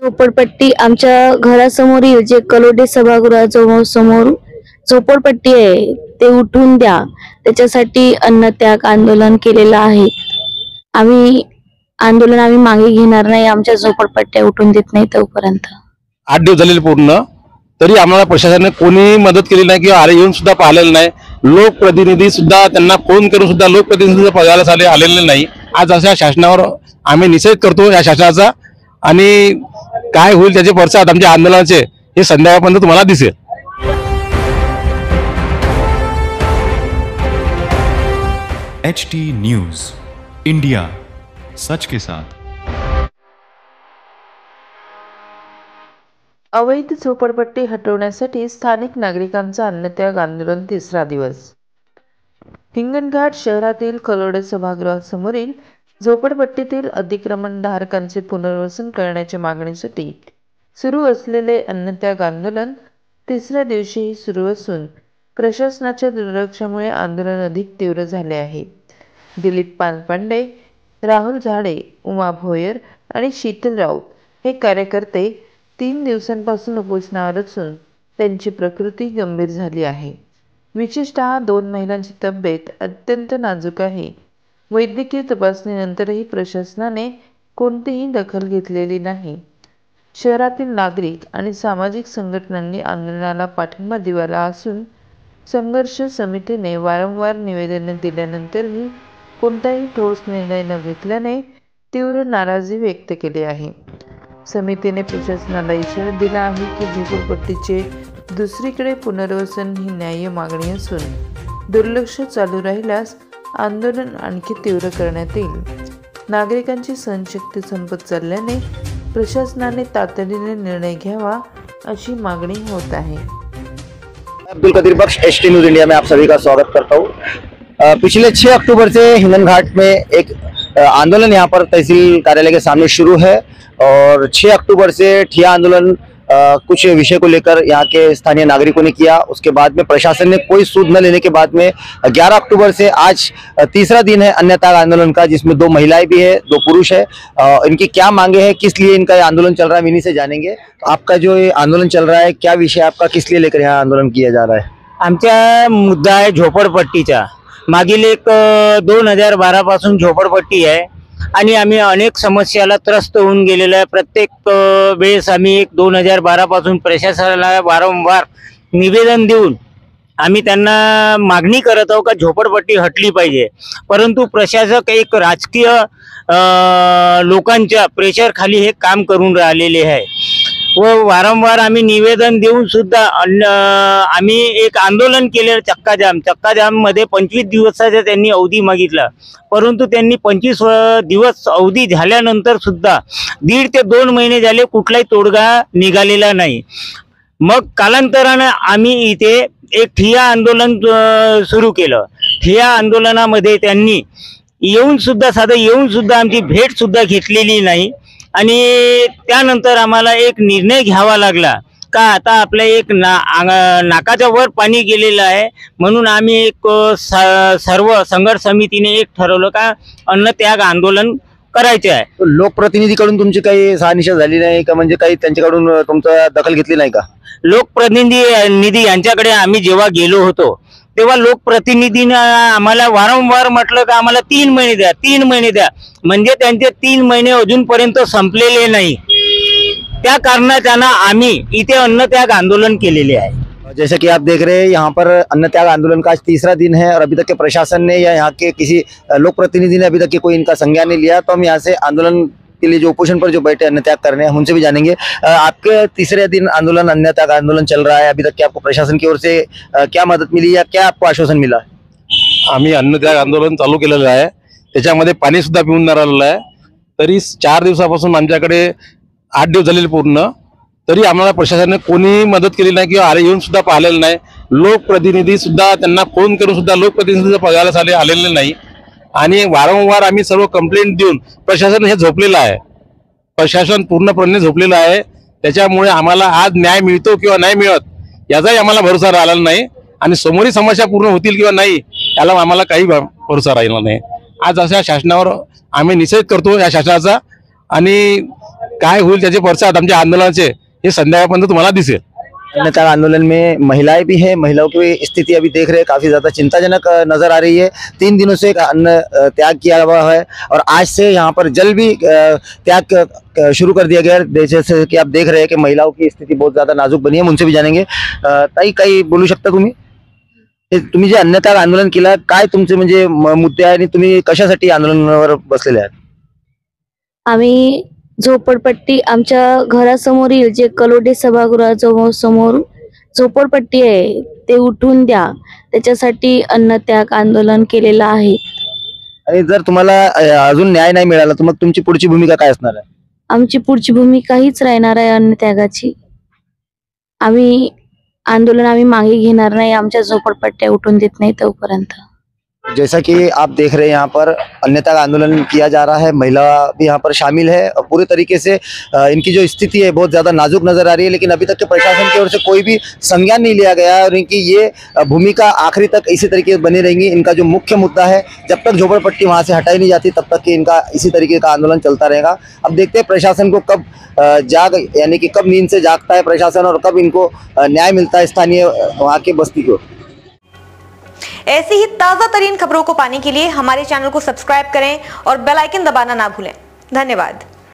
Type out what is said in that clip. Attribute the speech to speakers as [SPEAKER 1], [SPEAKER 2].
[SPEAKER 1] झोपडपट्टी आमच्या घरासमोरील जे कलोडे सभागृहाच्या समोर झोपडपट्टी आहे ते उठून द्या, त्याच्यासाठी अन्नत्याग आंदोलन केलेलं आहे। आम्ही मागे घेणार नाही, आमच्या झोपडपट्ट्या उठून देत नाही तोपर्यंत।
[SPEAKER 2] 8 दिवस झालेले पूर्ण, तरी आम्हाला प्रशासनाने कोणी मदत केली नाही किंवा येऊन सुद्धा पाहिलेलं नाही। लोकप्रतिनिधी सुद्धा त्यांना फोन करून सुद्धा लोकप्रतिनिधी पगाराला आलेले नाही। आज अशा शासनावर आम्ही निषेध करतो या शासनाचा, आणि काय होईल त्याचे पडसाद आमच्या आंदोलनाचे हे संध्याकाळपर्यंत तुम्हाला दिसेल।
[SPEAKER 3] HT न्यूज़ इंडिया, सच के साथ।
[SPEAKER 4] अवैध झोपडपट्टी हटवण्यासाठी स्थानिक नागरिकांचा अन्नत्याग आंदोलन तिसरा दिवस। हिंगणघाट शहरातील कलोडे सभागृहासमोरील झोपडपट्टीतील अतिक्रमणधारकांचे पुनर्वसन करण्याच्या मागणीसाठी सुरू असलेले अन्नत्याग आंदोलन तिसऱ्या दिवशीही सुरू असून प्रशासनाच्या दुर्लक्षामुळे आंदोलन अधिक तीव्र झाले आहे। दिलीप पानपांडे, राहुल झाडे, उमा भोयर आणि शीतल राऊत हे कार्यकर्ते 3 दिवसांपासून उपोषणावर असून त्यांची प्रकृती गंभीर झाली आहे। विशेषतः 2 महिलांची तब्येत अत्यंत नाजूक आहे। वैद्यकीय तपासणीनंतरही प्रशासनाने कोणतीही दखल घेतलेली नाही। शहरातील नागरिक आणि सामाजिक संघटनांनी आंदोलनाला पाठिंबा दिला असून संघर्ष समितीने वारंवार निवेदने दिल्यानंतरही कोणताही ठोस निर्णय न घेतल्याने तीव्र नाराजी व्यक्त केली आहे। समितीने प्रशासनाला इशारा दिला आहे की झोपडपट्टीचे दुसरीकडे पुनर्वसन ही न्याय्य मागणी असून दुर्लक्ष चालू राहिल्यास आंदोलन आणखी तीव्र करण्यात येईल। नागरिकांची सहनशक्ती संपत चालल्याने प्रशासनाने तातडीने निर्णय घ्यावा अशी मागणी होत आहे।
[SPEAKER 5] अब्दुल कदीर बख्श, HT न्यूज़ इंडिया में आप सभी का स्वागत करता हूँ। पिछले 6 अक्टूबर से हिंगणघाट में एक आंदोलन यहाँ पर तहसील कार्यालय के सामने शुरू है और 6 अक्टूबर से ठिया आंदोलन कुछ विषय को लेकर यहाँ के स्थानीय नागरिकों ने किया। उसके बाद में प्रशासन ने कोई सूद न लेने के बाद में 11 अक्टूबर से आज तीसरा दिन है अन्नत्याग आंदोलन का, जिसमें 2 महिलाएं भी है, 2 पुरुष है। इनकी क्या मांगे हैं, किस लिए इनका ये आंदोलन चल रहा है, इन्हीं से जानेंगे। आपका जो ये आंदोलन चल रहा है, क्या विषय आपका, किस लिए लेकर यहाँ आंदोलन किया जा रहा है?
[SPEAKER 6] आमचा मुद्दा आहे झोपडपट्टीचा। मागील एक 2012 पासून झोपडपट्टी आहे आणि आम्ही अनेक समस्याला त्रस्त होऊन गेलेलो आहे। प्रत्येक वेळेस आम्ही 2012 पासून प्रशासनाला वारंवार निवेदन देऊन आम्ही त्यांना मागणी करत आहोत का झोपडपट्टी हटली पाहिजे, परंतु प्रशासक एक राजकीय लोकांच्या प्रेशर खाली हे काम करून राहिलेले आहे व वारंवार आम्ही निवेदन देऊन सुद्धा आम्ही एक आंदोलन केले चक्काजाम मध्ये 25 दिवसाचा त्यांनी अवधी मागितला, परंतु त्यांनी 25 दिवस अवधी झाल्यानंतर सुद्धा 1.5 ते 2 महिने झाले कुठलाही तोडगा निघालेला नाही। मग कालांतराने आम्ही इथे एक ठिय्या आंदोलन सुरू केलं। ठिय्या आंदोलनामध्ये त्यांनी येऊन सुद्धा आमची भेट सुद्धा घेतलेली नाही आणि त्यानंतर आम्हाला एक निर्णय घ्यावा लागला का आता आपल्या एक नाकाच्या वर पाणी गेलेलं आहे, म्हणून आम्ही एक सर्व संघर्ष समितीने एक ठरवलं का अन्नत्याग आंदोलन करायचे आहे।
[SPEAKER 5] लोकप्रतिनिधीकडून तुमची काही शहानिशा झाली नाही का, म्हणजे काही त्यांच्याकडून तुमचा दखल घेतली नाही का?
[SPEAKER 6] लोकप्रतिनिधी यांच्याकडे आम्ही जेव्हा गेलो होतो तेव्हा लोकप्रतिनिधीने आम्हाला वारंवार म्हटलं का आम्हाला 3 महिने द्या, म्हणजे त्यांचे 3 महिने अजूनपर्यंत संपलेले नाही। त्या कारणाने आम्ही इथे अन्नत्याग आंदोलन केलेले आहे।
[SPEAKER 5] जैसे कि आप देख रहे हैं यहाँ पर अन्नत्याग आंदोलन का आज तीसरा दिन है और अभी तक के प्रशासन ने या यहाँ के किसी लोकप्रतिनिधि ने अभी तक कोई इनका संज्ञान नहीं लिया। तो हम यहाँ से आंदोलन के लिए जो उपोषण पर जो बैठे अन्नत्याग करने हैं उनसे भी जानेंगे। आपके तीसरे दिन आंदोलन अन्नत्याग आंदोलन चल रहा है, अभी तक क्या आपको प्रशासन की ओर से क्या मदत मिली या क्या आपको आश्वासन मिला?
[SPEAKER 2] आम्ही अन्नत्याग आंदोलन चालू केलेलं आहे, त्याच्यामध्ये पाणी सुद्धा पिऊन न राहिलेलं आहे। तरी 4 दिवसापासून आमच्याकडे 8 दिवस झालेले पूर्ण, तरी आम्हाला प्रशासनाने कोणी मदत केली नाही किंवा येऊन सुद्धा पाहिलेलं नाही। लोकप्रतिनिधी सुद्धा त्यांना फोन करून सुद्धा लोकप्रतिनिधी पगाराला आलेले नाही आणि वारंवार आम्ही सर्व कंप्लेंट देऊन प्रशासन हे झोपलेलं आहे। प्रशासन पूर्णपणे झोपलेलं आहे, त्याच्यामुळे आम्हाला आज न्याय मिळतो किंवा नाही मिळत याचाही आम्हाला भरोसा राहिलेला नाही आणि समोरही समस्या पूर्ण होतील किंवा नाही याला आम्हाला काही भरोसा राहिला नाही। आज अशा शासनावर आम्ही निषेध करतो या शासनाचा, आणि काय होईल त्याचे पडसाद आमच्या आंदोलनाचे हे संध्याकाळपर्यंत तुम्हाला दिसेल.
[SPEAKER 5] अन्न त्याग आंदोलन में महिलाएं भी हैं, महिलाओं की स्थिति अभी देख रहे हैं काफी ज्यादा चिंताजनक नजर आ रही है. 3 दिनों से अन्न त्याग किया हुआ है और आज से यहाँ पर जल भी त्याग शुरू कर दिया गया है. जैसे कि आप देख रहे हैं कि महिलाओं की स्थिति बहुत ज्यादा नाजुक बनी है. उनसे भी जानेंगे. ताई काही बोलू शकता तुम्ही? तुम्ही जे अन्न त्याग आंदोलन केलं काय तुमचे म्हणजे मुद्दे आहे आणि तुम्ही कशासाठी आंदोलनावर बसलेले आहात?
[SPEAKER 1] आम्ही झोपडपट्टी आमच्या घरासमोरील जे कलोडे सभागृहासमोर झोपडपट्टी आहे ते उठून द्या, त्याच्यासाठी अन्न त्याग आंदोलन केलेलं आहे.
[SPEAKER 5] आणि जर तुम्हाला अजून न्याय नाही मिळाला तर मग तुमची पुढची भूमिका काय असणार आहे?
[SPEAKER 1] आमची पुढची भूमिका हीच राहणार आहे अन्न त्यागाची. आंदोलन मागे घेणार नाही, आमच्या झोपडपट्ट्या उठून देत नाही तोपर्यंत.
[SPEAKER 5] जैसा कि आप देख रहे हैं यहाँ पर अन्न त्याग आंदोलन किया जा रहा है. महिला भी यहाँ पर शामिल है और पूरे तरीके से इनकी जो स्थिति है बहुत ज़्यादा नाजुक नज़र आ रही है. लेकिन अभी तक के प्रशासन की ओर से कोई भी संज्ञान नहीं लिया गया है और इनकी ये भूमिका आखिरी तक इसी तरीके से बनी रहेंगी. इनका जो मुख्य मुद्दा है जब तक झोपड़पट्टी वहाँ से हटाई नहीं जाती तब तक कि इनका इसी तरीके का आंदोलन चलता रहेगा. अब देखते हैं प्रशासन को कब यानी कि कब नींद से जागता है प्रशासन और कब इनको न्याय मिलता है स्थानीय वहाँ की बस्ती को.
[SPEAKER 7] ऐसी ही ताज़ा तरीन खबरों को पाने के लिए हमारे चैनल को सब्सक्राइब करें और बेल आइकन दबाना ना भूलें. धन्यवाद.